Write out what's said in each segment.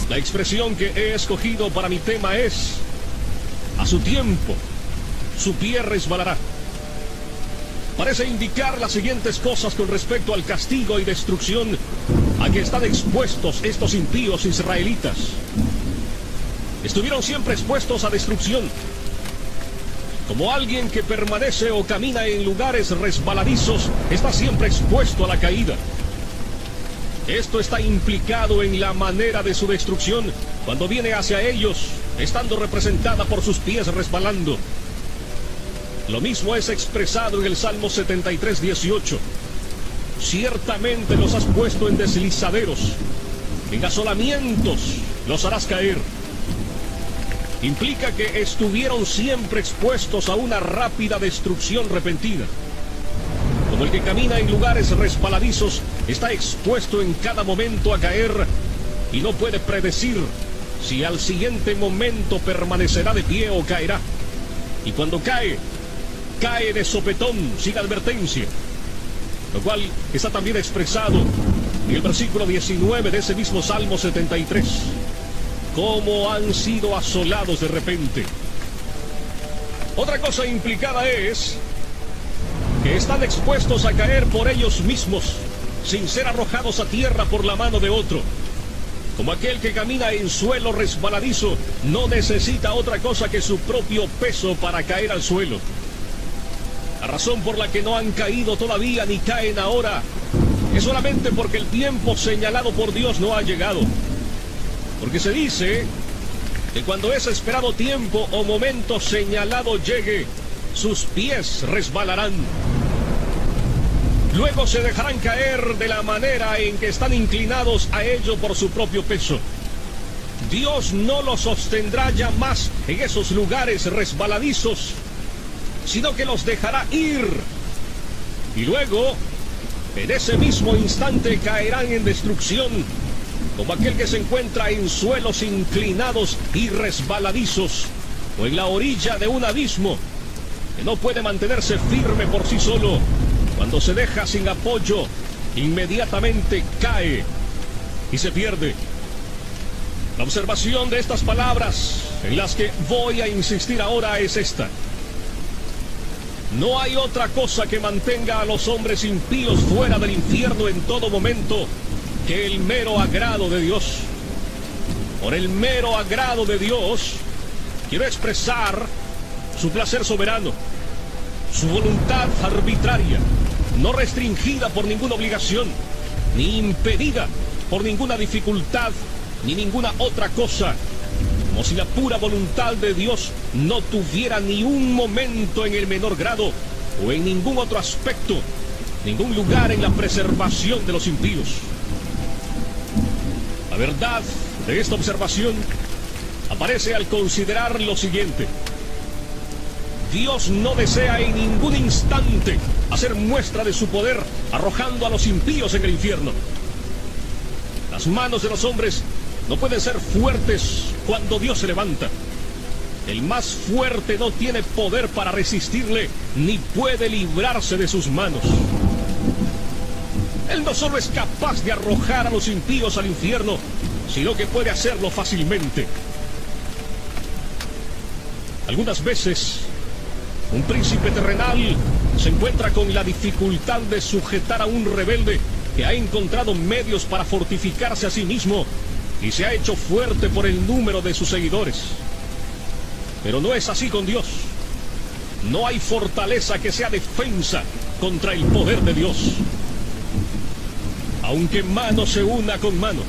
La expresión que he escogido para mi tema es: a su tiempo, su pie resbalará. Parece indicar las siguientes cosas con respecto al castigo y destrucción a que están expuestos estos impíos israelitas. Estuvieron siempre expuestos a destrucción, como alguien que permanece o camina en lugares resbaladizos está siempre expuesto a la caída. Esto está implicado en la manera de su destrucción cuando viene hacia ellos, estando representada por sus pies resbalando. Lo mismo es expresado en el Salmo 73, 18. Ciertamente los has puesto en deslizaderos, en asolamientos los harás caer. Implica que estuvieron siempre expuestos a una rápida destrucción repentina. Como el que camina en lugares resbaladizos está expuesto en cada momento a caer y no puede predecir si al siguiente momento permanecerá de pie o caerá. Y cuando cae, cae de sopetón, sin advertencia. Lo cual está también expresado en el versículo 19 de ese mismo Salmo 73. Cómo han sido asolados de repente. Otra cosa implicada es que están expuestos a caer por ellos mismos, sin ser arrojados a tierra por la mano de otro. Como aquel que camina en suelo resbaladizo, no necesita otra cosa que su propio peso para caer al suelo. La razón por la que no han caído todavía ni caen ahora es solamente porque el tiempo señalado por Dios no ha llegado. Porque se dice que cuando ese esperado tiempo o momento señalado llegue, sus pies resbalarán. Luego se dejarán caer de la manera en que están inclinados a ello por su propio peso. Dios no los sostendrá ya más en esos lugares resbaladizos, sino que los dejará ir. Y luego, en ese mismo instante caerán en destrucción, como aquel que se encuentra en suelos inclinados y resbaladizos, o en la orilla de un abismo, que no puede mantenerse firme por sí solo. Cuando se deja sin apoyo, inmediatamente cae y se pierde. La observación de estas palabras, en las que voy a insistir ahora, es esta: no hay otra cosa que mantenga a los hombres impíos fuera del infierno en todo momento que el mero agrado de Dios. Por el mero agrado de Dios, quiero expresar su placer soberano, su voluntad arbitraria, no restringida por ninguna obligación, ni impedida por ninguna dificultad, ni ninguna otra cosa. Como si la pura voluntad de Dios no tuviera ni un momento en el menor grado, o en ningún otro aspecto, ningún lugar en la preservación de los impíos. La verdad de esta observación aparece al considerar lo siguiente: Dios no desea en ningún instante hacer muestra de su poder arrojando a los impíos en el infierno. Las manos de los hombres no pueden ser fuertes cuando Dios se levanta. El más fuerte no tiene poder para resistirle, ni puede librarse de sus manos. Él no solo es capaz de arrojar a los impíos al infierno, sino que puede hacerlo fácilmente. Algunas veces, un príncipe terrenal se encuentra con la dificultad de sujetar a un rebelde que ha encontrado medios para fortificarse a sí mismo y se ha hecho fuerte por el número de sus seguidores. Pero no es así con Dios. No hay fortaleza que sea defensa contra el poder de Dios. Aunque mano se una con mano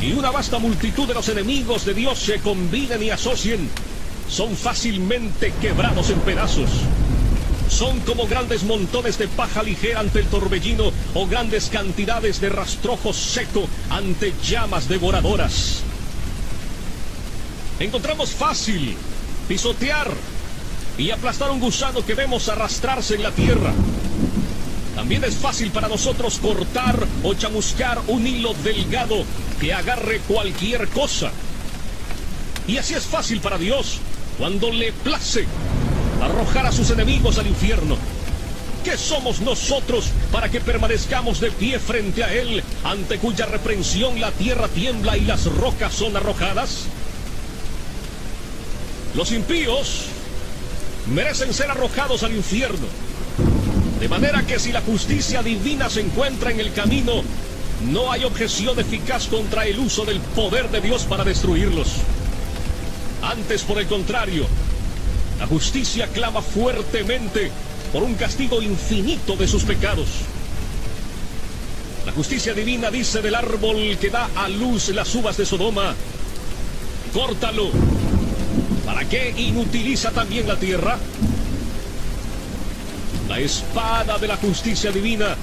y una vasta multitud de los enemigos de Dios se combinen y asocien, son fácilmente quebrados en pedazos. Son como grandes montones de paja ligera ante el torbellino, o grandes cantidades de rastrojo seco ante llamas devoradoras. Encontramos fácil pisotear y aplastar un gusano que vemos arrastrarse en la tierra. También es fácil para nosotros cortar o chamuscar un hilo delgado que agarre cualquier cosa. Y así es fácil para Dios, cuando le place, arrojar a sus enemigos al infierno. ¿Qué somos nosotros para que permanezcamos de pie frente a Él, ante cuya reprensión la tierra tiembla y las rocas son arrojadas? Los impíos merecen ser arrojados al infierno, de manera que si la justicia divina se encuentra en el camino, no hay objeción eficaz contra el uso del poder de Dios para destruirlos. Antes, por el contrario, la justicia clama fuertemente por un castigo infinito de sus pecados. La justicia divina dice del árbol que da a luz las uvas de Sodoma: córtalo. ¿Para qué inutiliza también la tierra? La espada de la justicia divina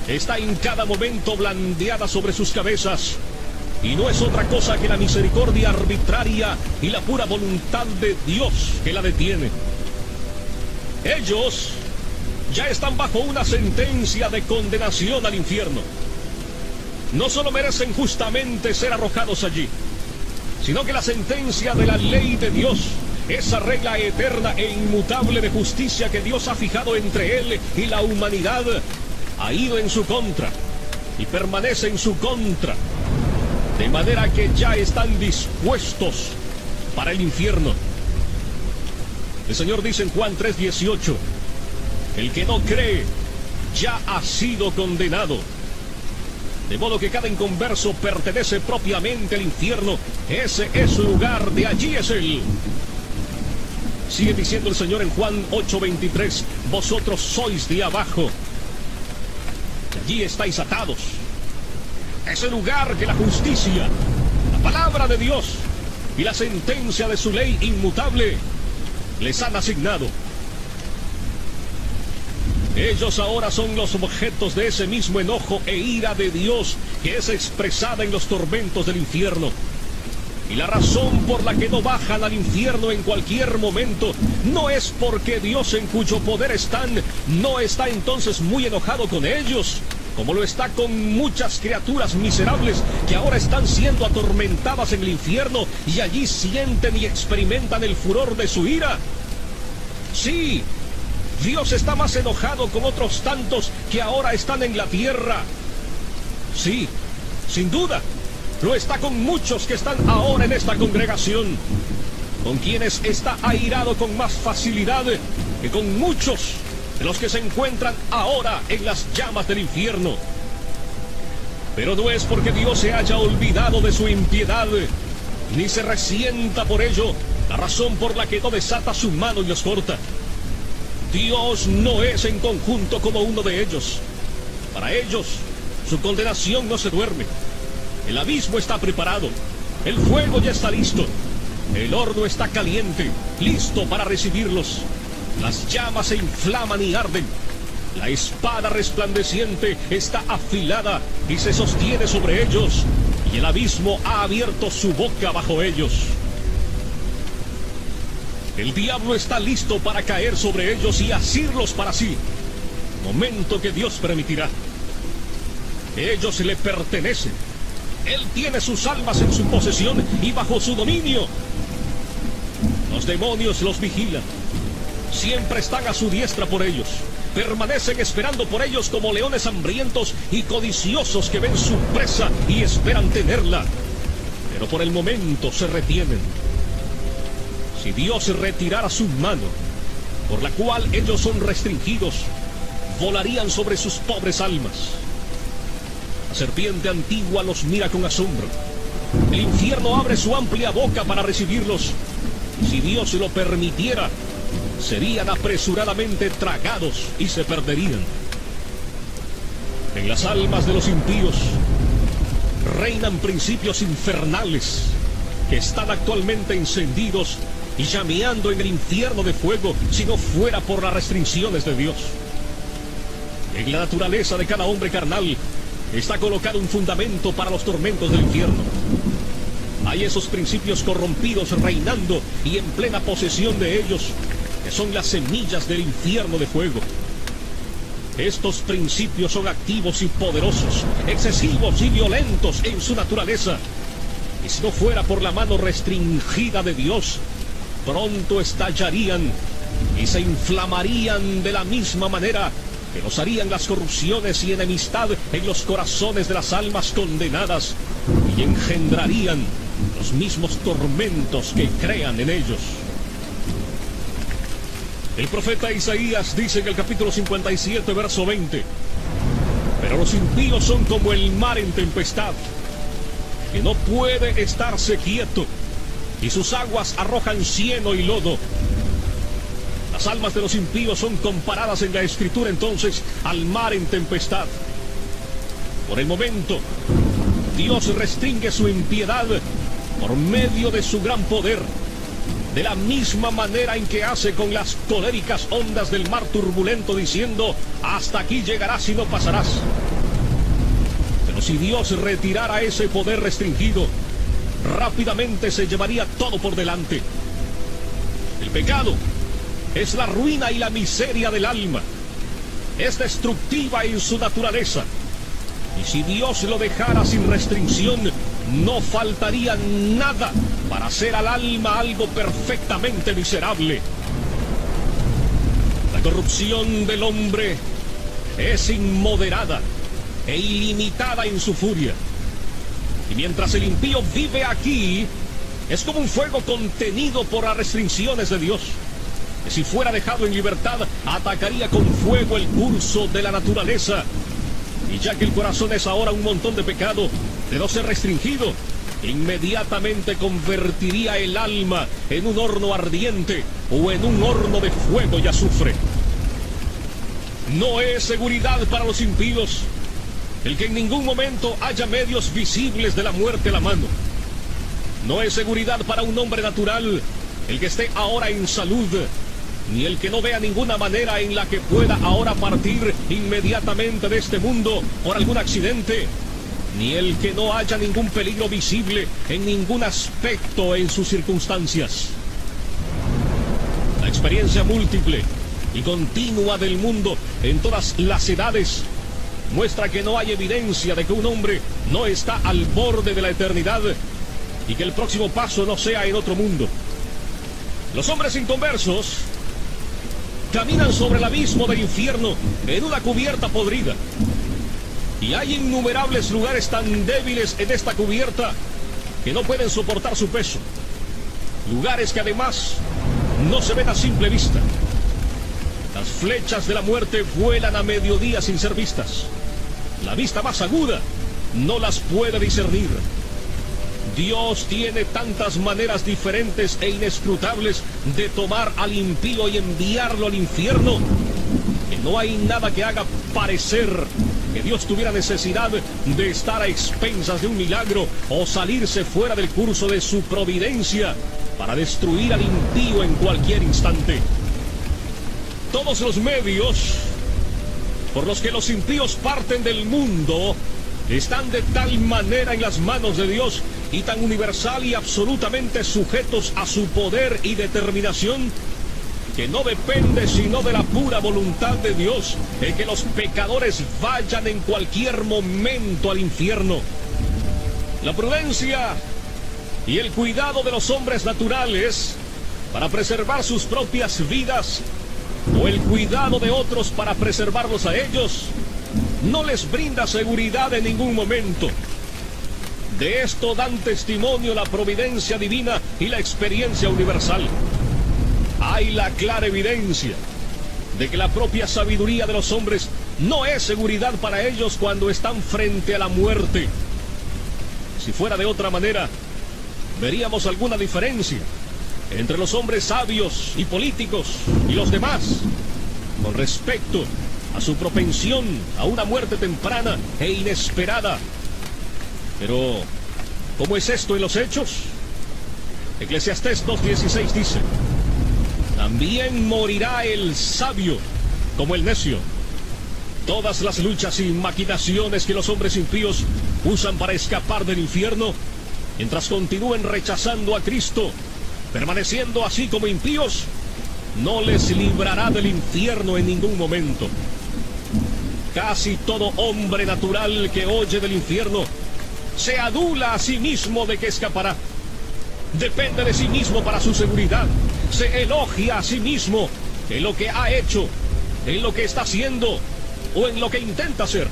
está en cada momento blandeada sobre sus cabezas, y no es otra cosa que la misericordia arbitraria y la pura voluntad de Dios que la detiene. Ellos ya están bajo una sentencia de condenación al infierno. No solo merecen justamente ser arrojados allí, sino que la sentencia de la ley de Dios, esa regla eterna e inmutable de justicia que Dios ha fijado entre Él y la humanidad, ha ido en su contra y permanece en su contra, de manera que ya están dispuestos para el infierno. El Señor dice en Juan 3:18: el que no cree ya ha sido condenado. De modo que cada inconverso pertenece propiamente al infierno. Ese es su lugar, de allí es Él. Sigue diciendo el Señor en Juan 8:23: vosotros sois de abajo, y allí estáis atados. Ese lugar que la justicia, la palabra de Dios y la sentencia de su ley inmutable les han asignado. Ellos ahora son los objetos de ese mismo enojo e ira de Dios que es expresada en los tormentos del infierno. Y la razón por la que no bajan al infierno en cualquier momento no es porque Dios, en cuyo poder están, no está entonces muy enojado con ellos, como lo está con muchas criaturas miserables que ahora están siendo atormentadas en el infierno y allí sienten y experimentan el furor de su ira. Sí, Dios está más enojado con otros tantos que ahora están en la tierra. Sí, sin duda, lo está con muchos que están ahora en esta congregación, con quienes está airado con más facilidad que con muchos de los que se encuentran ahora en las llamas del infierno. Pero no es porque Dios se haya olvidado de su impiedad, ni se resienta por ello, la razón por la que no desata su mano y los corta. Dios no es en conjunto como uno de ellos. Para ellos, su condenación no se duerme. El abismo está preparado, el fuego ya está listo, el horno está caliente, listo para recibirlos. Las llamas se inflaman y arden. La espada resplandeciente está afilada y se sostiene sobre ellos, y el abismo ha abierto su boca bajo ellos. El diablo está listo para caer sobre ellos y asirlos para sí, momento que Dios permitirá. Ellos le pertenecen. Él tiene sus almas en su posesión y bajo su dominio. Los demonios los vigilan. Siempre están a su diestra por ellos. Permanecen esperando por ellos como leones hambrientos y codiciosos que ven su presa y esperan tenerla. Pero por el momento se retienen. Si Dios retirara su mano, por la cual ellos son restringidos, volarían sobre sus pobres almas. La serpiente antigua los mira con asombro. El infierno abre su amplia boca para recibirlos. Si Dios lo permitiera, serían apresuradamente tragados y se perderían. En las almas de los impíos reinan principios infernales que están actualmente encendidos y llameando en el infierno de fuego si no fuera por las restricciones de Dios. En la naturaleza de cada hombre carnal está colocado un fundamento para los tormentos del infierno. Hay esos principios corrompidos reinando y en plena posesión de ellos, que son las semillas del infierno de fuego. Estos principios son activos y poderosos, excesivos y violentos en su naturaleza. Y si no fuera por la mano restringida de Dios, pronto estallarían y se inflamarían de la misma manera que los harían las corrupciones y enemistad en los corazones de las almas condenadas y engendrarían los mismos tormentos que crean en ellos. El profeta Isaías dice en el capítulo 57, verso 20: pero los impíos son como el mar en tempestad, que no puede estarse quieto, y sus aguas arrojan cieno y lodo. Las almas de los impíos son comparadas en la Escritura entonces al mar en tempestad. Por el momento, Dios restringe su impiedad por medio de su gran poder, de la misma manera en que hace con las coléricas ondas del mar turbulento, diciendo: hasta aquí llegarás y no pasarás. Pero si Dios retirara ese poder restringido, rápidamente se llevaría todo por delante. El pecado es la ruina y la miseria del alma. Es destructiva en su naturaleza. Y si Dios lo dejara sin restricción, no faltaría nada para hacer al alma algo perfectamente miserable. La corrupción del hombre es inmoderada e ilimitada en su furia. Y mientras el impío vive aquí, es como un fuego contenido por las restricciones de Dios, que si fuera dejado en libertad, atacaría con fuego el curso de la naturaleza. Y ya que el corazón es ahora un montón de pecado, de no ser restringido, inmediatamente convertiría el alma en un horno ardiente o en un horno de fuego y azufre. No es seguridad para los impíos el que en ningún momento haya medios visibles de la muerte a la mano. No es seguridad para un hombre natural el que esté ahora en salud, ni el que no vea ninguna manera en la que pueda ahora partir inmediatamente de este mundo por algún accidente, ni el que no haya ningún peligro visible en ningún aspecto en sus circunstancias. La experiencia múltiple y continua del mundo en todas las edades muestra que no hay evidencia de que un hombre no está al borde de la eternidad y que el próximo paso no sea en otro mundo. Los hombres inconversos caminan sobre el abismo del infierno en una cubierta podrida. Y hay innumerables lugares tan débiles en esta cubierta que no pueden soportar su peso. Lugares que además no se ven a simple vista. Las flechas de la muerte vuelan a mediodía sin ser vistas. La vista más aguda no las puede discernir. Dios tiene tantas maneras diferentes e inescrutables de tomar al impío y enviarlo al infierno, que no hay nada que haga parecer que Dios tuviera necesidad de estar a expensas de un milagro o salirse fuera del curso de su providencia para destruir al impío en cualquier instante. Todos los medios por los que los impíos parten del mundo están de tal manera en las manos de Dios y tan universal y absolutamente sujetos a su poder y determinación, que no depende sino de la pura voluntad de Dios el que los pecadores vayan en cualquier momento al infierno. La prudencia y el cuidado de los hombres naturales para preservar sus propias vidas, o el cuidado de otros para preservarlos a ellos, no les brinda seguridad en ningún momento. De esto dan testimonio la providencia divina y la experiencia universal. Hay la clara evidencia de que la propia sabiduría de los hombres no es seguridad para ellos cuando están frente a la muerte. Si fuera de otra manera, veríamos alguna diferencia entre los hombres sabios y políticos y los demás con respecto a su propensión a una muerte temprana e inesperada. Pero, ¿cómo es esto en los hechos? Eclesiastés 2:16 dice: también morirá el sabio como el necio. Todas las luchas y maquinaciones que los hombres impíos usan para escapar del infierno, mientras continúen rechazando a Cristo, permaneciendo así como impíos, no les librará del infierno en ningún momento. Casi todo hombre natural que oye del infierno se adula a sí mismo de que escapará. Depende de sí mismo para su seguridad. Se elogia a sí mismo en lo que ha hecho, en lo que está haciendo o en lo que intenta hacer.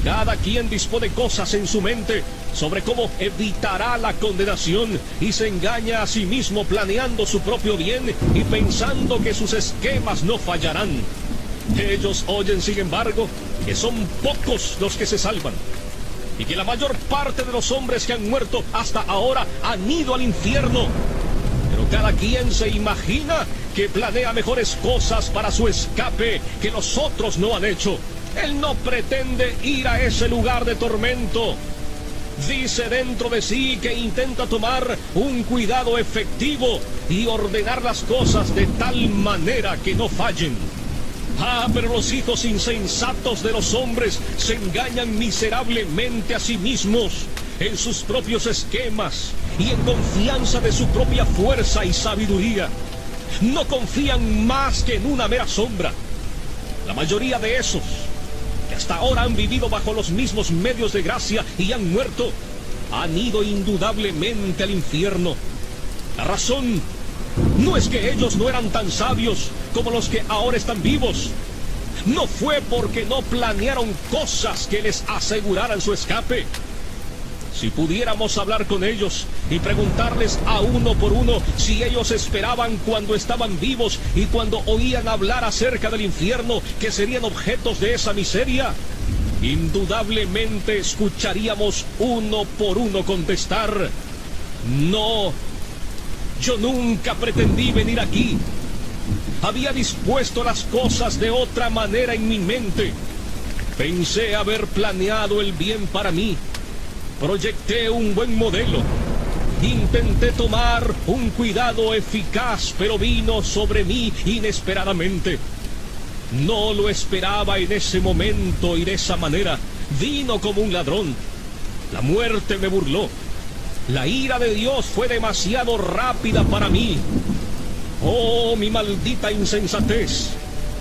Cada quien dispone cosas en su mente sobre cómo evitará la condenación y se engaña a sí mismo planeando su propio bien y pensando que sus esquemas no fallarán. Ellos oyen, sin embargo, que son pocos los que se salvan y que la mayor parte de los hombres que han muerto hasta ahora han ido al infierno. Pero cada quien se imagina que planea mejores cosas para su escape que los otros no han hecho. Él no pretende ir a ese lugar de tormento. Dice dentro de sí que intenta tomar un cuidado efectivo y ordenar las cosas de tal manera que no fallen. Pero los hijos insensatos de los hombres se engañan miserablemente a sí mismos en sus propios esquemas y en confianza de su propia fuerza y sabiduría. No confían más que en una mera sombra. La mayoría de esos que hasta ahora han vivido bajo los mismos medios de gracia y han muerto, han ido indudablemente al infierno. La razón no es que ellos no eran tan sabios como los que ahora están vivos. No fue porque no planearon cosas que les aseguraran su escape. Si pudiéramos hablar con ellos y preguntarles a uno por uno si ellos esperaban cuando estaban vivos y cuando oían hablar acerca del infierno que serían objetos de esa miseria, indudablemente escucharíamos uno por uno contestar: no, yo nunca pretendí venir aquí. Había dispuesto las cosas de otra manera en mi mente. Pensé haber planeado el bien para mí. Proyecté un buen modelo. Intenté tomar un cuidado eficaz, pero vino sobre mí inesperadamente. No lo esperaba en ese momento y de esa manera. Vino como un ladrón. La muerte me burló. La ira de Dios fue demasiado rápida para mí. Oh, mi maldita insensatez.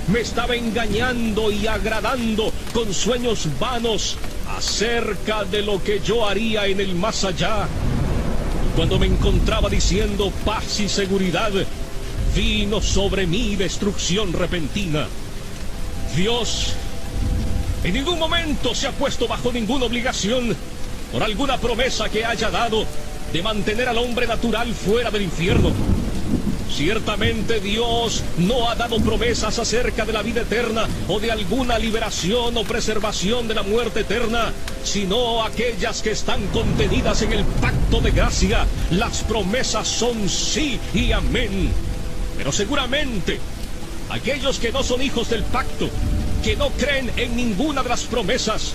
Me estaba engañando y agradando con sueños vanos acerca de lo que yo haría en el más allá. Cuando me encontraba diciendo paz y seguridad, vino sobre mí destrucción repentina. Dios en ningún momento se ha puesto bajo ninguna obligación por alguna promesa que haya dado de mantener al hombre natural fuera del infierno. Ciertamente Dios no ha dado promesas acerca de la vida eterna o de alguna liberación o preservación de la muerte eterna, sino aquellas que están contenidas en el pacto de gracia. Las promesas son sí y amén. Pero seguramente aquellos que no son hijos del pacto, que no creen en ninguna de las promesas,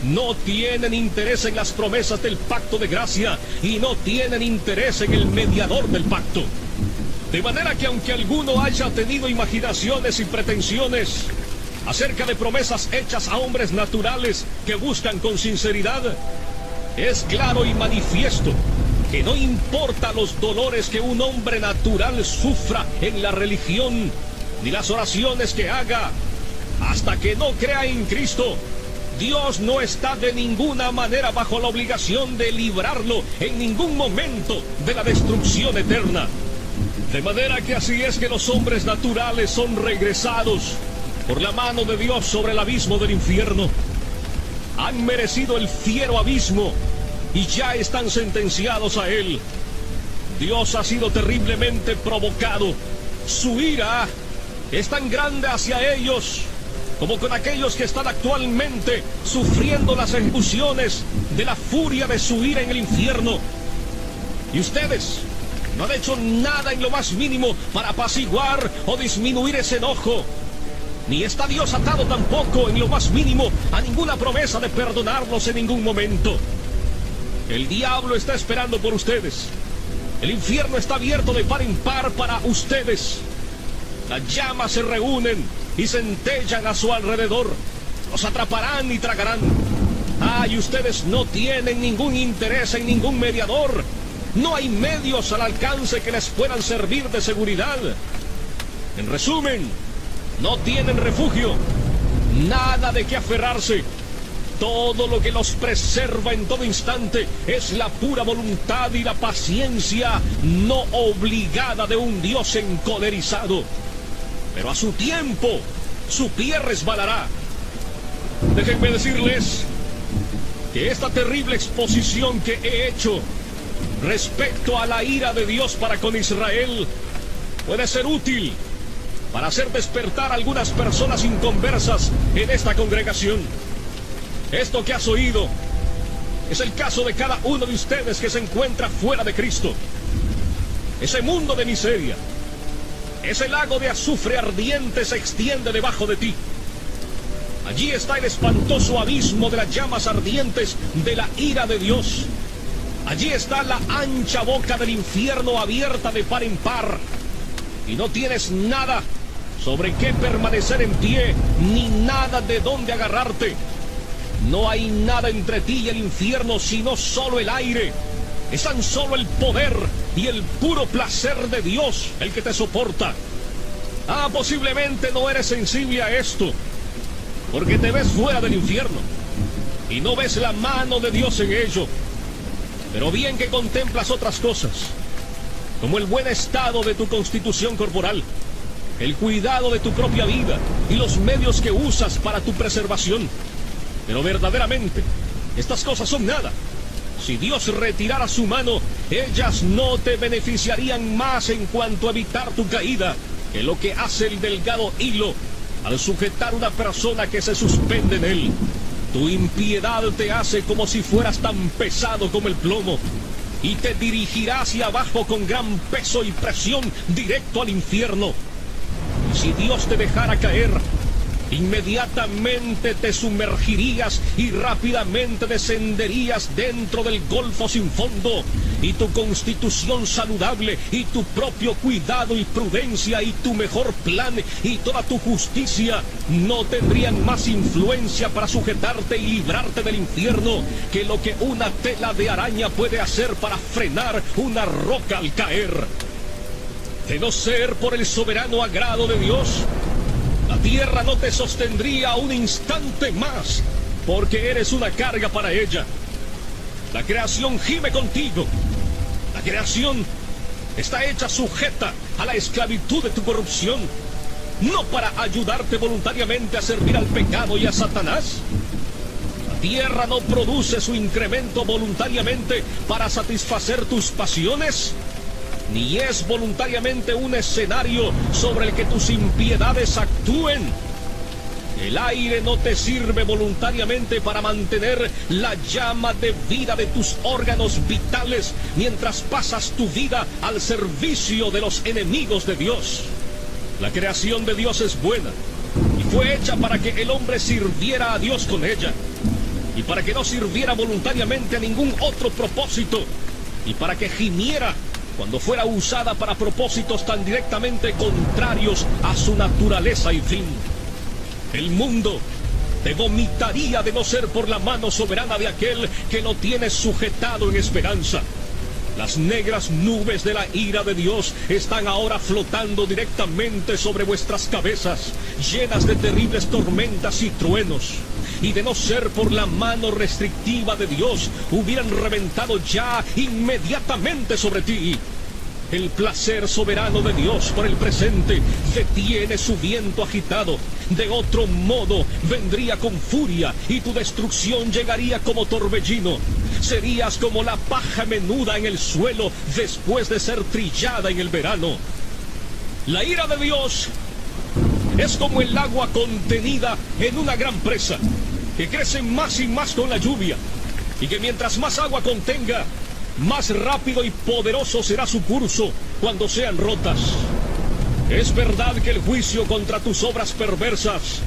no tienen interés en las promesas del pacto de gracia y no tienen interés en el mediador del pacto. De manera que aunque alguno haya tenido imaginaciones y pretensiones acerca de promesas hechas a hombres naturales que buscan con sinceridad, es claro y manifiesto que no importa los dolores que un hombre natural sufra en la religión, ni las oraciones que haga, hasta que no crea en Cristo, Dios no está de ninguna manera bajo la obligación de librarlo en ningún momento de la destrucción eterna. De manera que así es que los hombres naturales son regresados por la mano de Dios sobre el abismo del infierno. Han merecido el fiero abismo y ya están sentenciados a él. Dios ha sido terriblemente provocado. Su ira es tan grande hacia ellos como con aquellos que están actualmente sufriendo las ejecuciones de la furia de su ira en el infierno. Y ustedes no han hecho nada en lo más mínimo para apaciguar o disminuir ese enojo. Ni está Dios atado tampoco en lo más mínimo a ninguna promesa de perdonarlos en ningún momento. El diablo está esperando por ustedes. El infierno está abierto de par en par para ustedes. Las llamas se reúnen y centellan a su alrededor. Los atraparán y tragarán. Y ustedes no tienen ningún interés en ningún mediador. No hay medios al alcance que les puedan servir de seguridad. En resumen, no tienen refugio, nada de qué aferrarse. Todo lo que los preserva en todo instante es la pura voluntad y la paciencia no obligada de un Dios encolerizado. Pero a su tiempo, su pie resbalará Déjenme decirles que esta terrible exposición que he hecho respecto a la ira de Dios para con Israel puede ser útil para hacer despertar a algunas personas inconversas en esta congregación. Esto que has oído es el caso de cada uno de ustedes que se encuentra fuera de Cristo. Ese mundo de miseria, ese lago de azufre ardiente se extiende debajo de ti. Allí está el espantoso abismo de las llamas ardientes de la ira de Dios. Allí está la ancha boca del infierno abierta de par en par. Y no tienes nada sobre qué permanecer en pie, ni nada de dónde agarrarte. No hay nada entre ti y el infierno, sino solo el aire. Es tan solo el poder y el puro placer de Dios el que te soporta. Posiblemente no eres sensible a esto, porque te ves fuera del infierno y no ves la mano de Dios en ello. Pero bien que contemplas otras cosas, como el buen estado de tu constitución corporal, el cuidado de tu propia vida y los medios que usas para tu preservación. Pero verdaderamente, estas cosas son nada. Si Dios retirara su mano, ellas no te beneficiarían más en cuanto a evitar tu caída que lo que hace el delgado hilo al sujetar una persona que se suspende en él. Tu impiedad te hace como si fueras tan pesado como el plomo, y te dirigirá hacia abajo con gran peso y presión directo al infierno. Y si Dios te dejara caer, inmediatamente te sumergirías y rápidamente descenderías dentro del golfo sin fondo, y tu constitución saludable y tu propio cuidado y prudencia y tu mejor plan y toda tu justicia no tendrían más influencia para sujetarte y librarte del infierno que lo que una tela de araña puede hacer para frenar una roca al caer. De no ser por el soberano agrado de Dios, la tierra no te sostendría un instante más, porque eres una carga para ella. La creación gime contigo. La creación está hecha sujeta a la esclavitud de tu corrupción, no para ayudarte voluntariamente a servir al pecado y a Satanás. La tierra no produce su incremento voluntariamente para satisfacer tus pasiones, ni es voluntariamente un escenario sobre el que tus impiedades actúen. El aire no te sirve voluntariamente para mantener la llama de vida de tus órganos vitales mientras pasas tu vida al servicio de los enemigos de Dios. La creación de Dios es buena y fue hecha para que el hombre sirviera a Dios con ella, y para que no sirviera voluntariamente a ningún otro propósito, y para que gimiera cuando fuera usada para propósitos tan directamente contrarios a su naturaleza y fin. El mundo te vomitaría de no ser por la mano soberana de aquel que lo tiene sujetado en esperanza. Las negras nubes de la ira de Dios están ahora flotando directamente sobre vuestras cabezas, llenas de terribles tormentas y truenos. Y de no ser por la mano restrictiva de Dios, hubieran reventado ya inmediatamente sobre ti. El placer soberano de Dios por el presente detiene su viento agitado. De otro modo, vendría con furia y tu destrucción llegaría como torbellino. Serías como la paja menuda en el suelo después de ser trillada en el verano. La ira de Dios es como el agua contenida en una gran presa, que crece más y más con la lluvia, y que mientras más agua contenga, más rápido y poderoso será su curso cuando sean rotas. Es verdad que el juicio contra tus obras perversas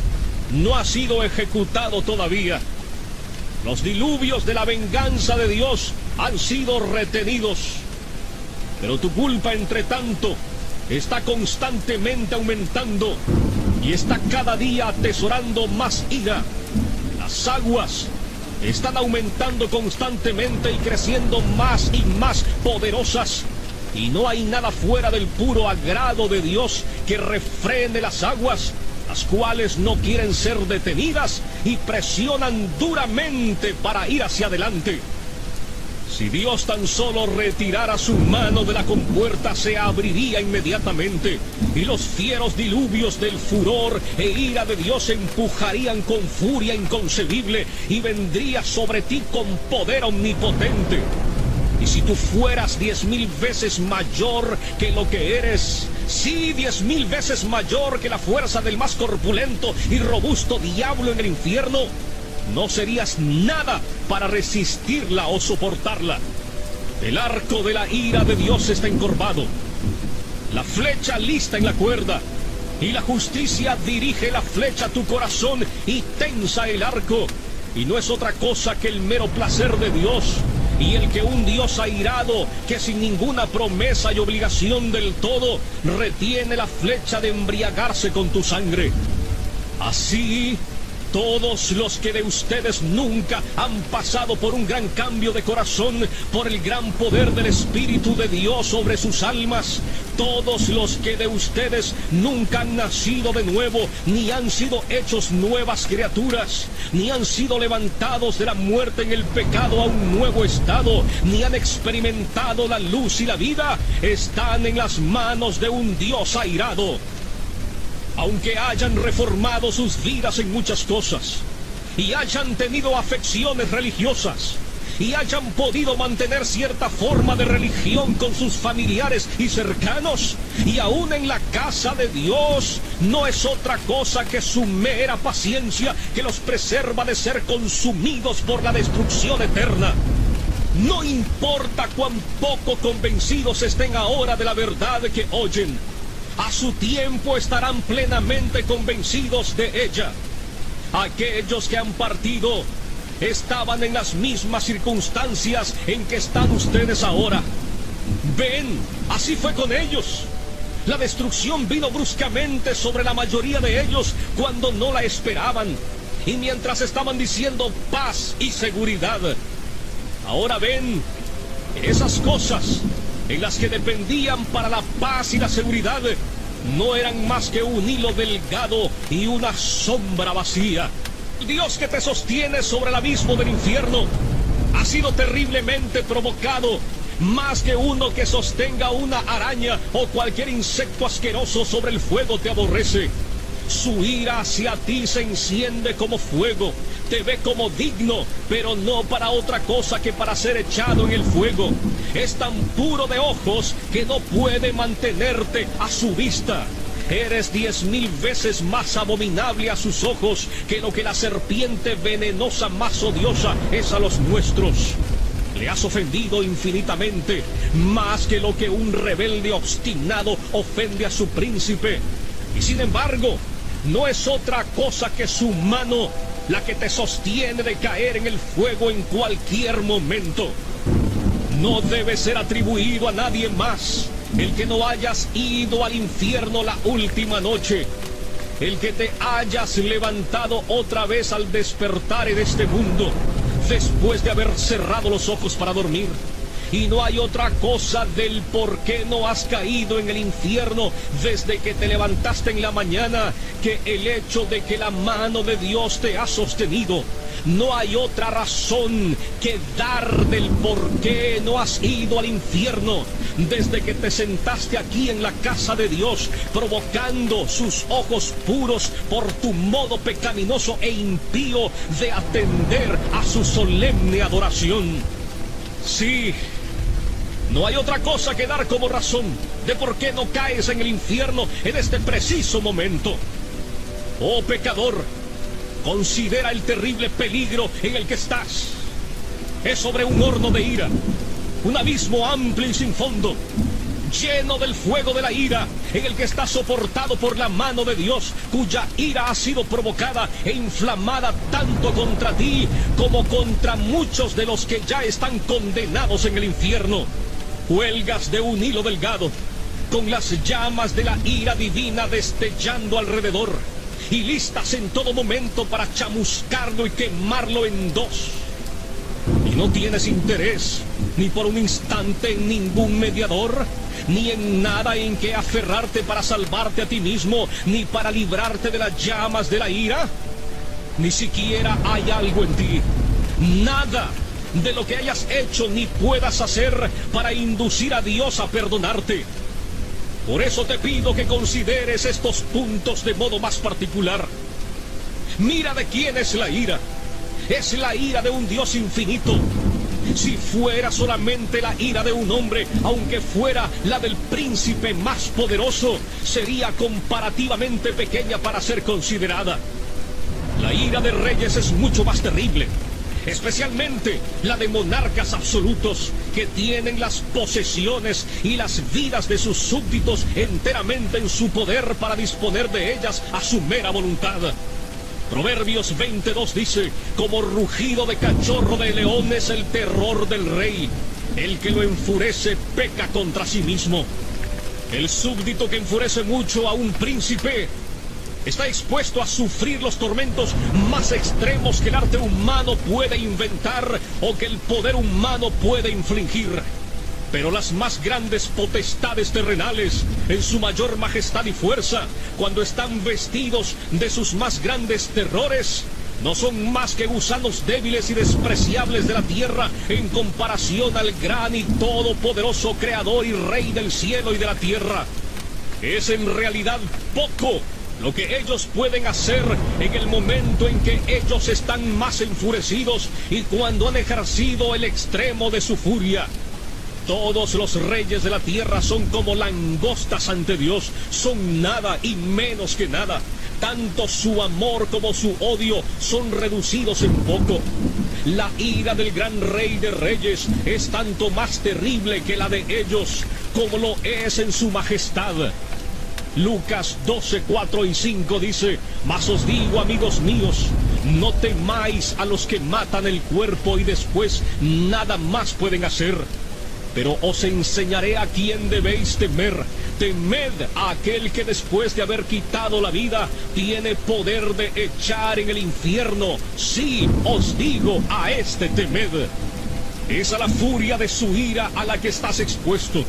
no ha sido ejecutado todavía. Los diluvios de la venganza de Dios han sido retenidos, pero tu culpa, entre tanto, está constantemente aumentando y está cada día atesorando más ira. Las aguas están aumentando constantemente y creciendo más y más poderosas, y no hay nada fuera del puro agrado de Dios que refrene las aguas, las cuales no quieren ser detenidas y presionan duramente para ir hacia adelante. Si Dios tan solo retirara su mano de la compuerta, se abriría inmediatamente, y los fieros diluvios del furor e ira de Dios empujarían con furia inconcebible y vendría sobre ti con poder omnipotente. Y si tú fueras 10,000 veces mayor que lo que eres, sí, 10,000 veces mayor que la fuerza del más corpulento y robusto diablo en el infierno, no serías nada para resistirla o soportarla. El arco de la ira de Dios está encorvado, la flecha lista en la cuerda, y la justicia dirige la flecha a tu corazón y tensa el arco. Y no es otra cosa que el mero placer de Dios, y el que un Dios airado, que sin ninguna promesa y obligación del todo, retiene la flecha de embriagarse con tu sangre. Así, todos los que de ustedes nunca han pasado por un gran cambio de corazón, por el gran poder del Espíritu de Dios sobre sus almas, todos los que de ustedes nunca han nacido de nuevo, ni han sido hechos nuevas criaturas, ni han sido levantados de la muerte en el pecado a un nuevo estado, ni han experimentado la luz y la vida, están en las manos de un Dios airado. Aunque hayan reformado sus vidas en muchas cosas, y hayan tenido afecciones religiosas, y hayan podido mantener cierta forma de religión con sus familiares y cercanos, y aún en la casa de Dios, no es otra cosa que su mera paciencia que los preserva de ser consumidos por la destrucción eterna. No importa cuán poco convencidos estén ahora de la verdad que oyen, a su tiempo estarán plenamente convencidos de ella. Aquellos que han partido estaban en las mismas circunstancias en que están ustedes ahora. Ven, así fue con ellos. La destrucción vino bruscamente sobre la mayoría de ellos cuando no la esperaban, y mientras estaban diciendo paz y seguridad. Ahora ven, esas cosas en las que dependían para la paz y la seguridad no eran más que un hilo delgado y una sombra vacía. Dios que te sostiene sobre el abismo del infierno ha sido terriblemente provocado, más que uno que sostenga una araña o cualquier insecto asqueroso sobre el fuego te aborrece. Su ira hacia ti se enciende como fuego, te ve como digno, pero no para otra cosa que para ser echado en el fuego. Es tan puro de ojos que no puede mantenerte a su vista. Eres 10,000 veces más abominable a sus ojos que lo que la serpiente venenosa más odiosa es a los nuestros. Le has ofendido infinitamente, más que lo que un rebelde obstinado ofende a su príncipe. Y sin embargo, no es otra cosa que su mano la que te sostiene de caer en el fuego en cualquier momento. No debe ser atribuido a nadie más el que no hayas ido al infierno la última noche, el que te hayas levantado otra vez al despertar en este mundo, después de haber cerrado los ojos para dormir. Y no hay otra cosa del por qué no has caído en el infierno desde que te levantaste en la mañana que el hecho de que la mano de Dios te ha sostenido. No hay otra razón que dar del por qué no has ido al infierno desde que te sentaste aquí en la casa de Dios, provocando sus ojos puros por tu modo pecaminoso e impío de atender a su solemne adoración. Sí, no hay otra cosa que dar como razón de por qué no caes en el infierno en este preciso momento. Oh pecador, considera el terrible peligro en el que estás. Es sobre un horno de ira, un abismo amplio y sin fondo, lleno del fuego de la ira, en el que está soportado por la mano de Dios, cuya ira ha sido provocada e inflamada tanto contra ti como contra muchos de los que ya están condenados en el infierno. Cuelgas de un hilo delgado, con las llamas de la ira divina destellando alrededor, y listas en todo momento para chamuscarlo y quemarlo en dos. Y no tienes interés, ni por un instante, en ningún mediador, ni en nada en que aferrarte para salvarte a ti mismo, ni para librarte de las llamas de la ira. Ni siquiera hay algo en ti, nada, de lo que hayas hecho ni puedas hacer para inducir a Dios a perdonarte. Por eso te pido que consideres estos puntos de modo más particular. Mira de quién es la ira. Es la ira de un Dios infinito. Si fuera solamente la ira de un hombre, aunque fuera la del príncipe más poderoso, sería comparativamente pequeña para ser considerada. La ira de reyes es mucho más terrible, especialmente la de monarcas absolutos que tienen las posesiones y las vidas de sus súbditos enteramente en su poder para disponer de ellas a su mera voluntad. Proverbios 22 dice: como rugido de cachorro de león es el terror del rey. El que lo enfurece peca contra sí mismo. El súbdito que enfurece mucho a un príncipe está expuesto a sufrir los tormentos más extremos que el arte humano puede inventar o que el poder humano puede infligir. Pero las más grandes potestades terrenales, en su mayor majestad y fuerza, cuando están vestidos de sus más grandes terrores, no son más que gusanos débiles y despreciables de la tierra en comparación al gran y todopoderoso Creador y Rey del cielo y de la tierra. Es en realidad poco lo que ellos pueden hacer en el momento en que ellos están más enfurecidos y cuando han ejercido el extremo de su furia. Todos los reyes de la tierra son como langostas ante Dios, son nada y menos que nada. Tanto su amor como su odio son reducidos en poco. La ira del gran Rey de Reyes es tanto más terrible que la de ellos, como lo es en su majestad. Lucas 12, 4 y 5 dice: mas os digo, amigos míos, no temáis a los que matan el cuerpo y después nada más pueden hacer. Pero os enseñaré a quién debéis temer. Temed a aquel que después de haber quitado la vida, tiene poder de echar en el infierno. Sí, os digo, a este temed. Es a la furia de su ira a la que estás expuesto.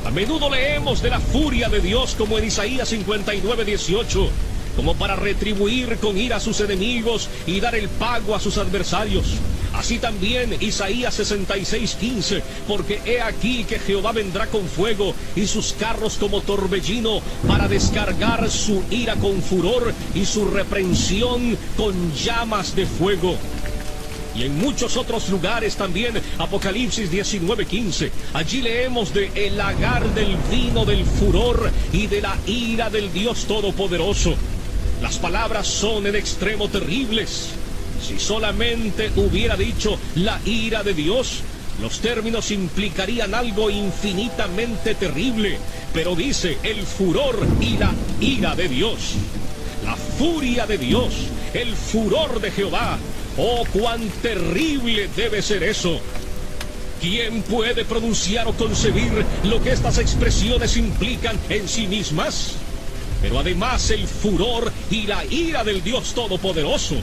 A menudo leemos de la furia de Dios como en Isaías 59, 18, como para retribuir con ira a sus enemigos y dar el pago a sus adversarios. Así también Isaías 66, 15, porque he aquí que Jehová vendrá con fuego y sus carros como torbellino para descargar su ira con furor y su reprensión con llamas de fuego. Y en muchos otros lugares también, Apocalipsis 19, 15, allí leemos de el lagar del vino del furor y de la ira del Dios Todopoderoso. Las palabras son en extremo terribles. Si solamente hubiera dicho la ira de Dios, los términos implicarían algo infinitamente terrible, pero dice el furor y la ira de Dios. La furia de Dios, el furor de Jehová. ¡Oh, cuán terrible debe ser eso! ¿Quién puede pronunciar o concebir lo que estas expresiones implican en sí mismas? Pero además el furor y la ira del Dios Todopoderoso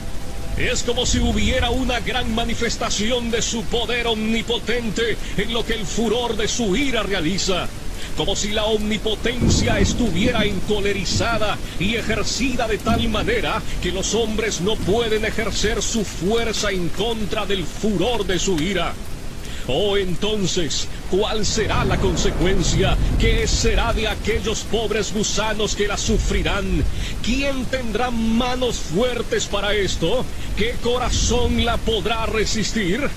es como si hubiera una gran manifestación de su poder omnipotente en lo que el furor de su ira realiza. Como si la omnipotencia estuviera encolerizada y ejercida de tal manera que los hombres no pueden ejercer su fuerza en contra del furor de su ira. Oh, entonces, ¿cuál será la consecuencia? ¿Qué será de aquellos pobres gusanos que la sufrirán? ¿Quién tendrá manos fuertes para esto? ¿Qué corazón la podrá resistir?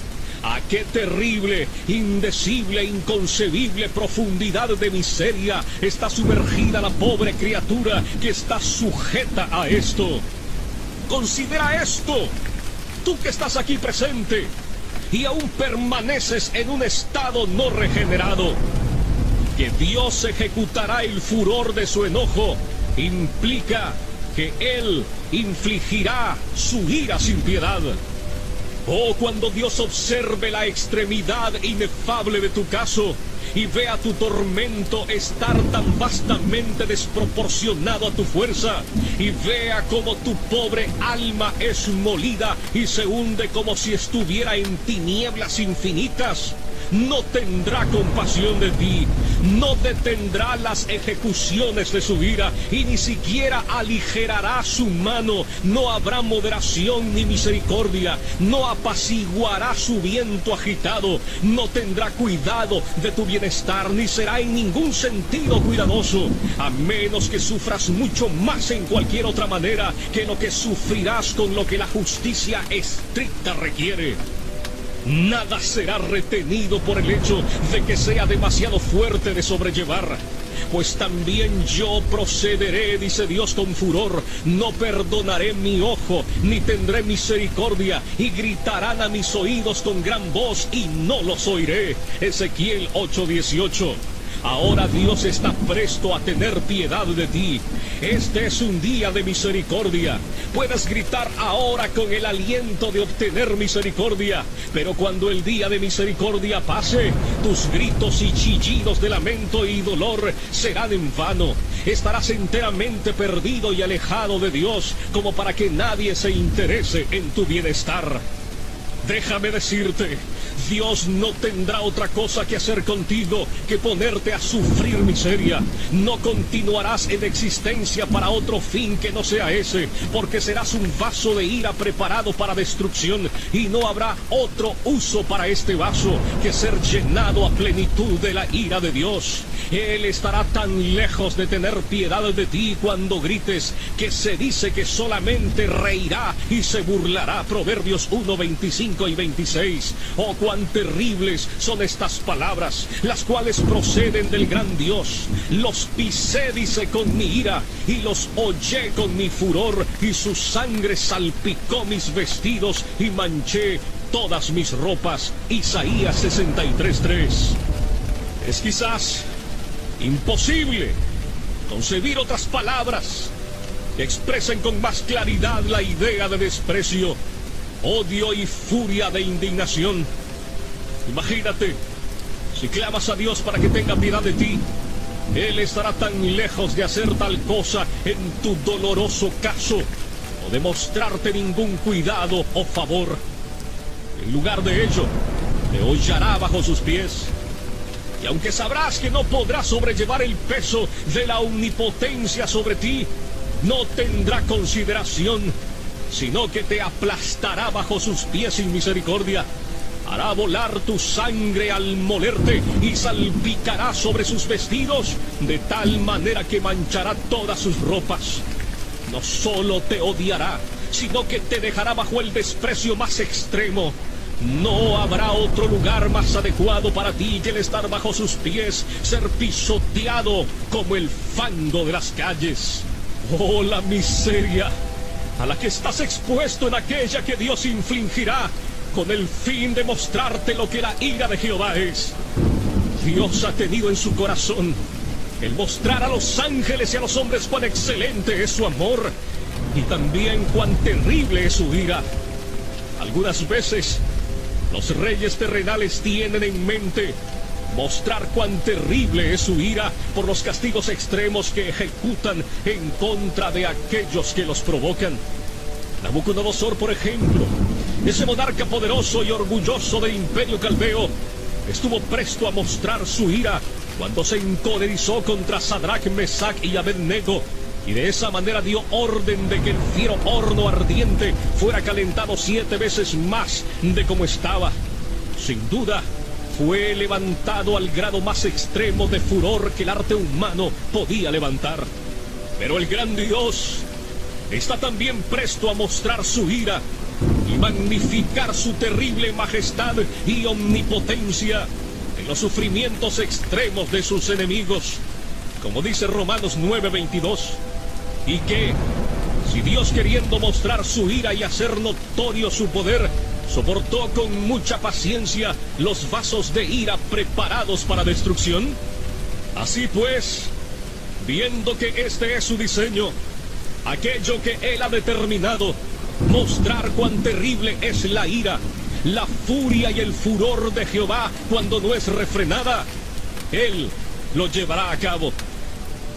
¿A qué terrible, indecible, inconcebible profundidad de miseria está sumergida la pobre criatura que está sujeta a esto? Considera esto, tú que estás aquí presente y aún permaneces en un estado no regenerado. Que Dios ejecutará el furor de su enojo implica que Él infligirá su ira sin piedad. Oh, cuando Dios observe la extremidad inefable de tu caso y vea tu tormento estar tan vastamente desproporcionado a tu fuerza, y vea cómo tu pobre alma es molida y se hunde como si estuviera en tinieblas infinitas, no tendrá compasión de ti, no detendrá las ejecuciones de su ira y ni siquiera aligerará su mano. No habrá moderación ni misericordia, no apaciguará su viento agitado, no tendrá cuidado de tu bienestar, ni será en ningún sentido cuidadoso, a menos que sufras mucho más en cualquier otra manera que lo que sufrirás con lo que la justicia estricta requiere. Nada será retenido por el hecho de que sea demasiado fuerte de sobrellevar. Pues también yo procederé, dice Dios con furor, no perdonaré mi ojo, ni tendré misericordia, y gritarán a mis oídos con gran voz, y no los oiré. Ezequiel 8:18. Ahora Dios está presto a tener piedad de ti. Este es un día de misericordia. Puedes gritar ahora con el aliento de obtener misericordia, pero cuando el día de misericordia pase, tus gritos y chillidos de lamento y dolor serán en vano. Estarás enteramente perdido y alejado de Dios, como para que nadie se interese en tu bienestar. Déjame decirte, Dios no tendrá otra cosa que hacer contigo que ponerte a sufrir miseria. No continuarás en existencia para otro fin que no sea ese, porque serás un vaso de ira preparado para destrucción, y no habrá otro uso para este vaso que ser llenado a plenitud de la ira de Dios. Él estará tan lejos de tener piedad de ti cuando grites, que se dice que solamente reirá y se burlará. Proverbios 1:25 y 26. Oh, cuán terribles son estas palabras, las cuales proceden del gran Dios. Los pisé, dice, con mi ira, y los hollé con mi furor, y su sangre salpicó mis vestidos y manché todas mis ropas. Isaías 63:3. Es quizás imposible concebir otras palabras que expresen con más claridad la idea de desprecio, odio y furia de indignación. Imagínate, si clamas a Dios para que tenga piedad de ti, Él estará tan lejos de hacer tal cosa en tu doloroso caso, o de mostrarte ningún cuidado o favor. En lugar de ello, te hollará bajo sus pies. Y aunque sabrás que no podrás sobrellevar el peso de la omnipotencia sobre ti, no tendrá consideración, sino que te aplastará bajo sus pies sin misericordia. Hará volar tu sangre al molerte y salpicará sobre sus vestidos, de tal manera que manchará todas sus ropas. No solo te odiará, sino que te dejará bajo el desprecio más extremo. No habrá otro lugar más adecuado para ti que el estar bajo sus pies, ser pisoteado como el fango de las calles. Oh, la miseria a la que estás expuesto en aquella que Dios infligirá, con el fin de mostrarte lo que la ira de Jehová es. Dios ha tenido en su corazón el mostrar a los ángeles y a los hombres cuán excelente es su amor, y también cuán terrible es su ira. Algunas veces los reyes terrenales tienen en mente mostrar cuán terrible es su ira por los castigos extremos que ejecutan en contra de aquellos que los provocan. Nabucodonosor, por ejemplo, ese monarca poderoso y orgulloso del imperio caldeo, estuvo presto a mostrar su ira cuando se encolerizó contra Sadrach, Mesach y Abednego, y de esa manera dio orden de que el fiero horno ardiente fuera calentado 7 veces más de como estaba. Sin duda, fue levantado al grado más extremo de furor que el arte humano podía levantar. Pero el gran Dios está también presto a mostrar su ira y magnificar su terrible majestad y omnipotencia en los sufrimientos extremos de sus enemigos, como dice Romanos 9:22, y que, si Dios, queriendo mostrar su ira y hacer notorio su poder, soportó con mucha paciencia los vasos de ira preparados para destrucción, así pues, viendo que este es su diseño, aquello que Él ha determinado, mostrar cuán terrible es la ira, la furia y el furor de Jehová cuando no es refrenada, Él lo llevará a cabo.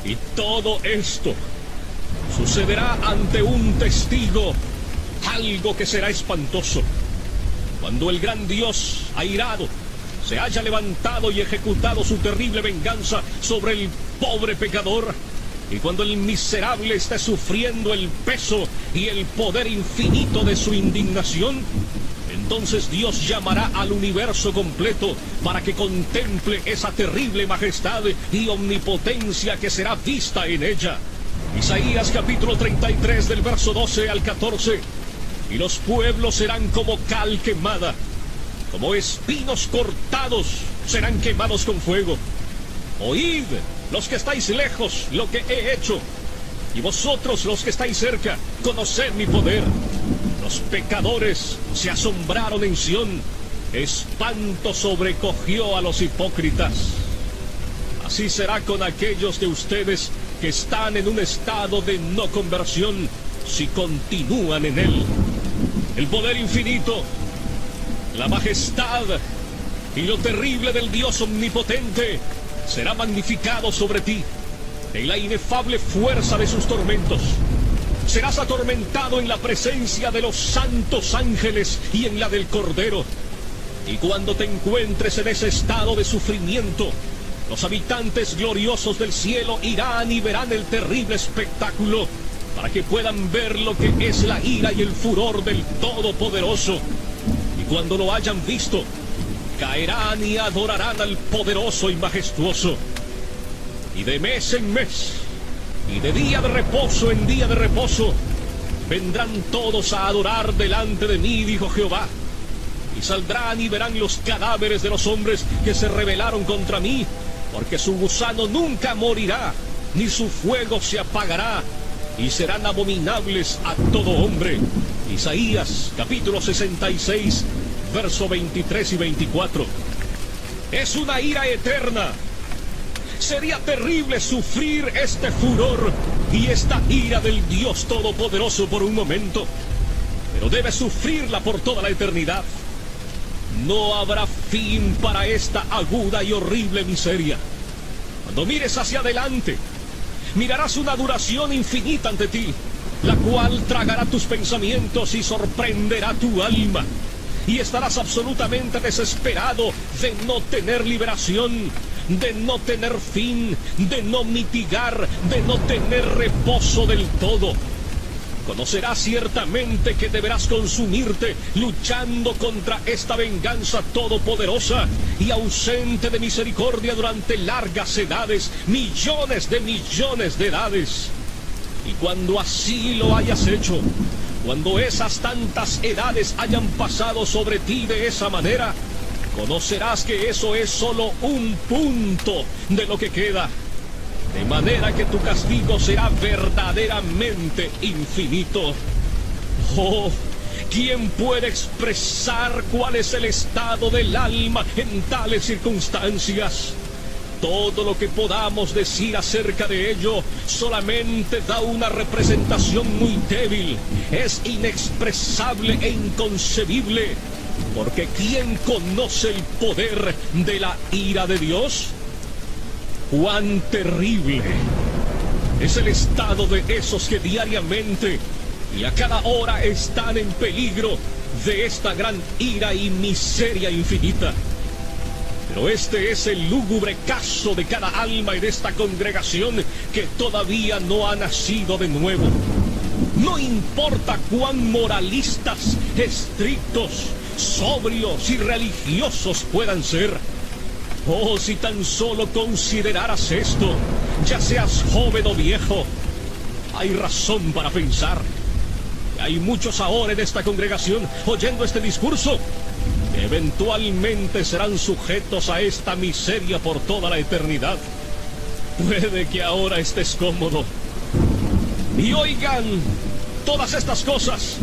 Y todo esto sucederá ante un testigo, algo que será espantoso. Cuando el gran Dios, airado, se haya levantado y ejecutado su terrible venganza sobre el pobre pecador, y cuando el miserable esté sufriendo el peso y el poder infinito de su indignación, entonces Dios llamará al universo completo para que contemple esa terrible majestad y omnipotencia que será vista en ella. Isaías capítulo 33 del verso 12 al 14. Y los pueblos serán como cal quemada, como espinos cortados serán quemados con fuego. Oíd, los que estáis lejos, lo que he hecho, y vosotros los que estáis cerca, conoced mi poder. Los pecadores se asombraron en Sión, espanto sobrecogió a los hipócritas. Así será con aquellos de ustedes que están en un estado de no conversión, si continúan en él. El poder infinito, la majestad y lo terrible del Dios omnipotente será magnificado sobre ti en la inefable fuerza de sus tormentos. Serás atormentado en la presencia de los santos ángeles y en la del Cordero. Y cuando te encuentres en ese estado de sufrimiento, los habitantes gloriosos del cielo irán y verán el terrible espectáculo, para que puedan ver lo que es la ira y el furor del Todopoderoso. Y cuando lo hayan visto, caerán y adorarán al poderoso y majestuoso. Y de mes en mes, y de día de reposo en día de reposo, vendrán todos a adorar delante de mí, dijo Jehová. Y saldrán y verán los cadáveres de los hombres que se rebelaron contra mí, porque su gusano nunca morirá, ni su fuego se apagará, y serán abominables a todo hombre. Isaías capítulo 66, verso 23 y 24. Es una ira eterna. Sería terrible sufrir este furor y esta ira del Dios Todopoderoso por un momento, pero debes sufrirla por toda la eternidad. No habrá fin para esta aguda y horrible miseria. Cuando mires hacia adelante, mirarás una duración infinita ante ti, la cual tragará tus pensamientos y sorprenderá tu alma. Y estarás absolutamente desesperado de no tener liberación, de no tener fin, de no mitigar, de no tener reposo del todo. Conocerás ciertamente que deberás consumirte luchando contra esta venganza todopoderosa y ausente de misericordia durante largas edades, millones de edades. Y cuando así lo hayas hecho, cuando esas tantas edades hayan pasado sobre ti de esa manera, conocerás que eso es solo un punto de lo que queda. De manera que tu castigo será verdaderamente infinito. Oh, ¿quién puede expresar cuál es el estado del alma en tales circunstancias? Todo lo que podamos decir acerca de ello solamente da una representación muy débil, es inexpresable e inconcebible, porque ¿quién conoce el poder de la ira de Dios? ¡Cuán terrible es el estado de esos que diariamente y a cada hora están en peligro de esta gran ira y miseria infinita! Pero este es el lúgubre caso de cada alma en esta congregación que todavía no ha nacido de nuevo. No importa cuán moralistas, estrictos, sobrios y religiosos puedan ser. Oh, si tan solo consideraras esto, ya seas joven o viejo, hay razón para pensar. Hay muchos ahora en esta congregación oyendo este discurso que eventualmente serán sujetos a esta miseria por toda la eternidad. Puede que ahora estés cómodo y oigan todas estas cosas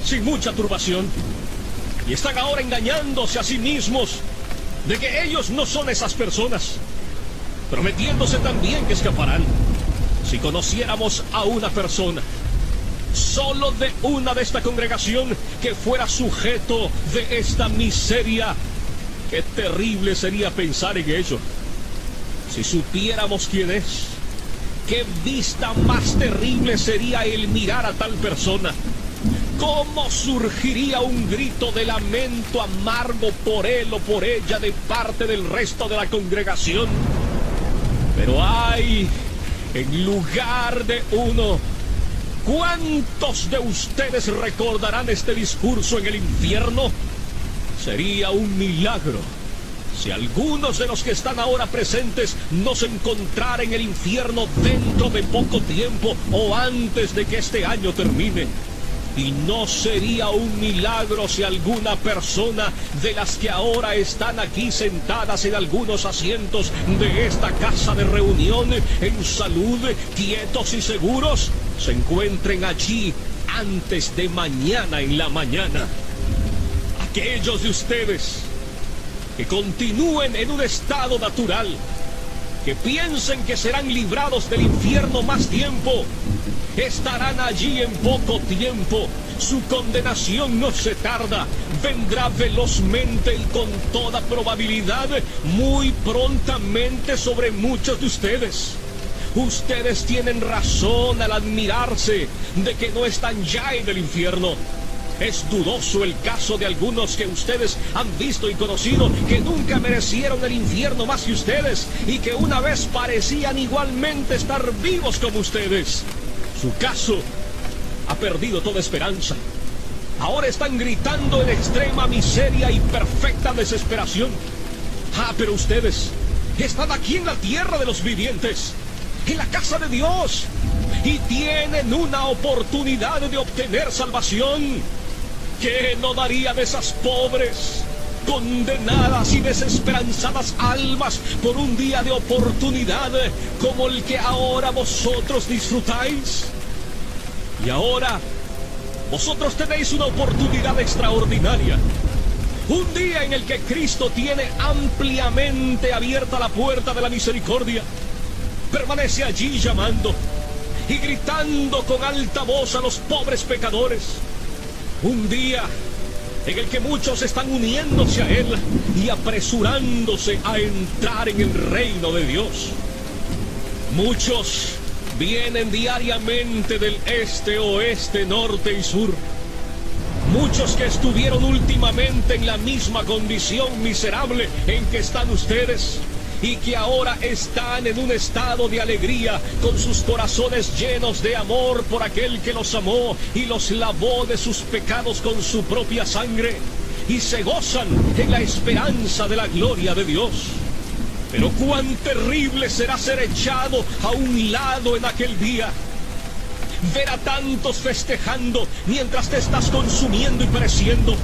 sin mucha turbación, y están ahora engañándose a sí mismos de que ellos no son esas personas, prometiéndose también que escaparán. Si conociéramos a una persona, solo de una de esta congregación, que fuera sujeto de esta miseria, qué terrible sería pensar en ello. Si supiéramos quién es, qué vista más terrible sería el mirar a tal persona, ¿cómo surgiría un grito de lamento amargo por él o por ella de parte del resto de la congregación? Pero hay, en lugar de uno, ¿cuántos de ustedes recordarán este discurso en el infierno? Sería un milagro si algunos de los que están ahora presentes no se encontraran en el infierno dentro de poco tiempo o antes de que este año termine. Y no sería un milagro si alguna persona de las que ahora están aquí sentadas en algunos asientos de esta casa de reunión, en salud, quietos y seguros, se encuentren allí antes de mañana en la mañana. Aquellos de ustedes que continúen en un estado natural, que piensen que serán librados del infierno más tiempo, estarán allí en poco tiempo. Su condenación no se tarda, vendrá velozmente y con toda probabilidad muy prontamente sobre muchos de ustedes. Ustedes tienen razón al admirarse de que no están ya en el infierno. Es dudoso el caso de algunos que ustedes han visto y conocido, que nunca merecieron el infierno más que ustedes, y que una vez parecían igualmente estar vivos como ustedes. Su caso ha perdido toda esperanza. Ahora están gritando en extrema miseria y perfecta desesperación. Pero ustedes están aquí en la tierra de los vivientes, en la casa de Dios, y tienen una oportunidad de obtener salvación. ¿Qué no daría de esas pobres, condenadas y desesperanzadas almas por un día de oportunidad como el que ahora vosotros disfrutáis? Y ahora vosotros tenéis una oportunidad extraordinaria, un día en el que Cristo tiene ampliamente abierta la puerta de la misericordia. Permanece allí llamando y gritando con alta voz a los pobres pecadores. Un día en el que muchos están uniéndose a Él y apresurándose a entrar en el reino de Dios. Muchos vienen diariamente del este, oeste, norte y sur. Muchos que estuvieron últimamente en la misma condición miserable en que están ustedes, y que ahora están en un estado de alegría, con sus corazones llenos de amor por aquel que los amó y los lavó de sus pecados con su propia sangre, y se gozan en la esperanza de la gloria de Dios. Pero cuán terrible será ser echado a un lado en aquel día, ver a tantos festejando mientras te estás consumiendo y pereciendo,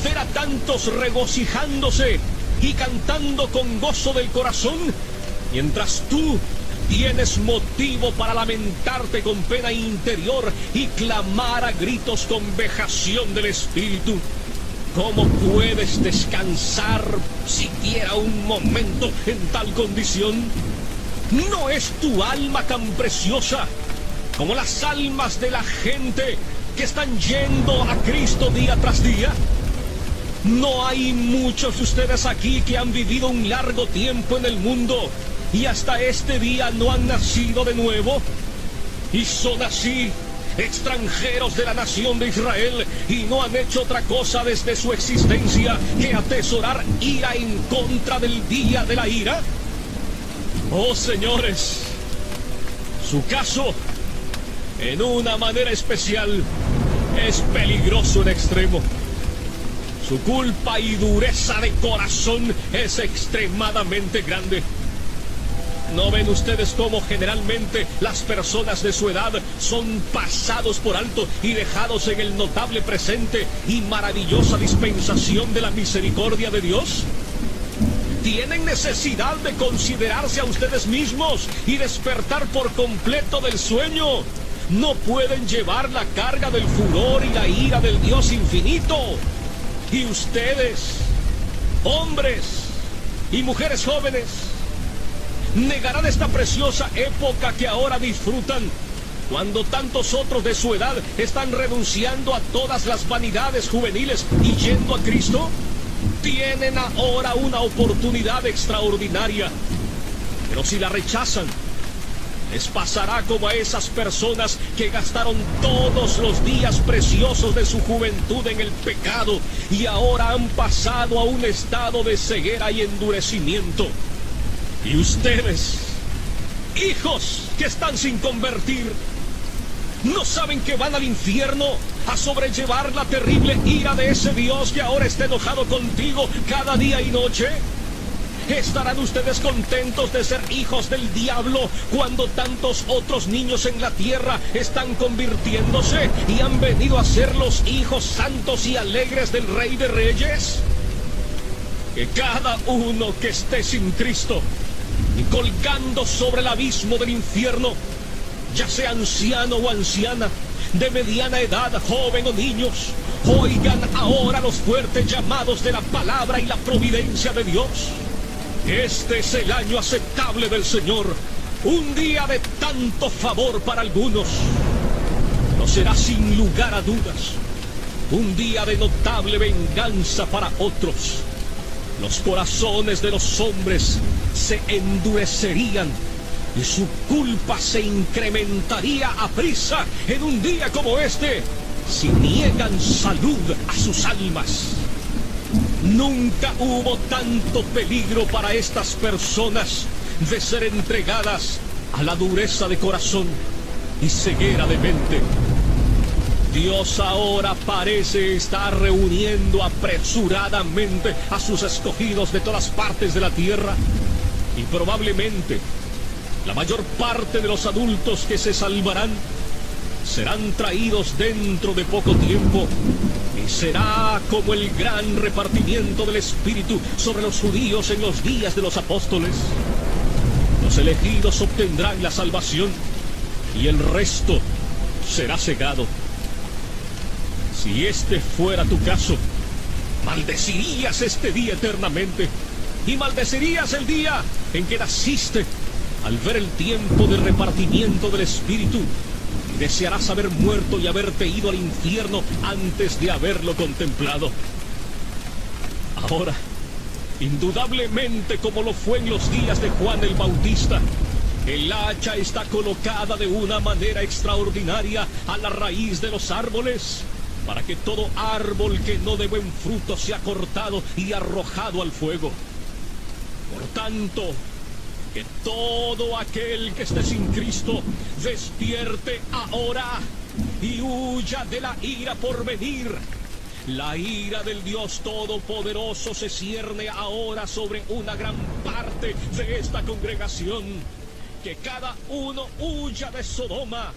ver a tantos regocijándose y cantando con gozo del corazón, mientras tú tienes motivo para lamentarte con pena interior y clamar a gritos con vejación del espíritu. ¿Cómo puedes descansar siquiera un momento en tal condición? ¿No es tu alma tan preciosa como las almas de la gente que están yendo a Cristo día tras día? ¿No hay muchos de ustedes aquí que han vivido un largo tiempo en el mundo y hasta este día no han nacido de nuevo? Y son así, extranjeros de la nación de Israel, y no han hecho otra cosa desde su existencia que atesorar ira en contra del día de la ira. Oh, señores, su caso, en una manera especial, es peligroso en extremo. Su culpa y dureza de corazón es extremadamente grande. ¿No ven ustedes cómo generalmente las personas de su edad son pasados por alto y dejados en el notable presente y maravillosa dispensación de la misericordia de Dios? Tienen necesidad de considerarse a ustedes mismos y despertar por completo del sueño. No pueden llevar la carga del furor y la ira del Dios infinito. Y ustedes, hombres y mujeres jóvenes, negarán esta preciosa época que ahora disfrutan, cuando tantos otros de su edad están renunciando a todas las vanidades juveniles y yendo a Cristo. Tienen ahora una oportunidad extraordinaria, pero si la rechazan, les pasará como a esas personas que gastaron todos los días preciosos de su juventud en el pecado y ahora han pasado a un estado de ceguera y endurecimiento. Y ustedes, hijos que están sin convertir, ¿no saben que van al infierno a sobrellevar la terrible ira de ese Dios que ahora está enojado contigo cada día y noche? ¿Estarán ustedes contentos de ser hijos del diablo cuando tantos otros niños en la tierra están convirtiéndose y han venido a ser los hijos santos y alegres del Rey de Reyes? Que cada uno que esté sin Cristo y colgando sobre el abismo del infierno, ya sea anciano o anciana, de mediana edad, joven o niños, oigan ahora los fuertes llamados de la palabra y la providencia de Dios. Este es el año aceptable del Señor, un día de tanto favor para algunos. No será sin lugar a dudas un día de notable venganza para otros. Los corazones de los hombres se endurecerían y su culpa se incrementaría aprisa en un día como este, si niegan salud a sus almas. Nunca hubo tanto peligro para estas personas de ser entregadas a la dureza de corazón y ceguera de mente. Dios ahora parece estar reuniendo apresuradamente a sus escogidos de todas partes de la tierra, y probablemente la mayor parte de los adultos que se salvarán serán traídos dentro de poco tiempo, y será como el gran repartimiento del Espíritu sobre los judíos en los días de los apóstoles. Los elegidos obtendrán la salvación y el resto será cegado. Si este fuera tu caso, maldecirías este día eternamente, y maldecirías el día en que naciste al ver el tiempo de repartimiento del Espíritu, y desearás haber muerto y haberte ido al infierno antes de haberlo contemplado. Ahora, indudablemente como lo fue en los días de Juan el Bautista, el hacha está colocada de una manera extraordinaria a la raíz de los árboles, para que todo árbol que no dé buen fruto sea cortado y arrojado al fuego. Por tanto, que todo aquel que esté sin Cristo despierte ahora y huya de la ira por venir. La ira del Dios Todopoderoso se cierne ahora sobre una gran parte de esta congregación. Que cada uno huya de Sodoma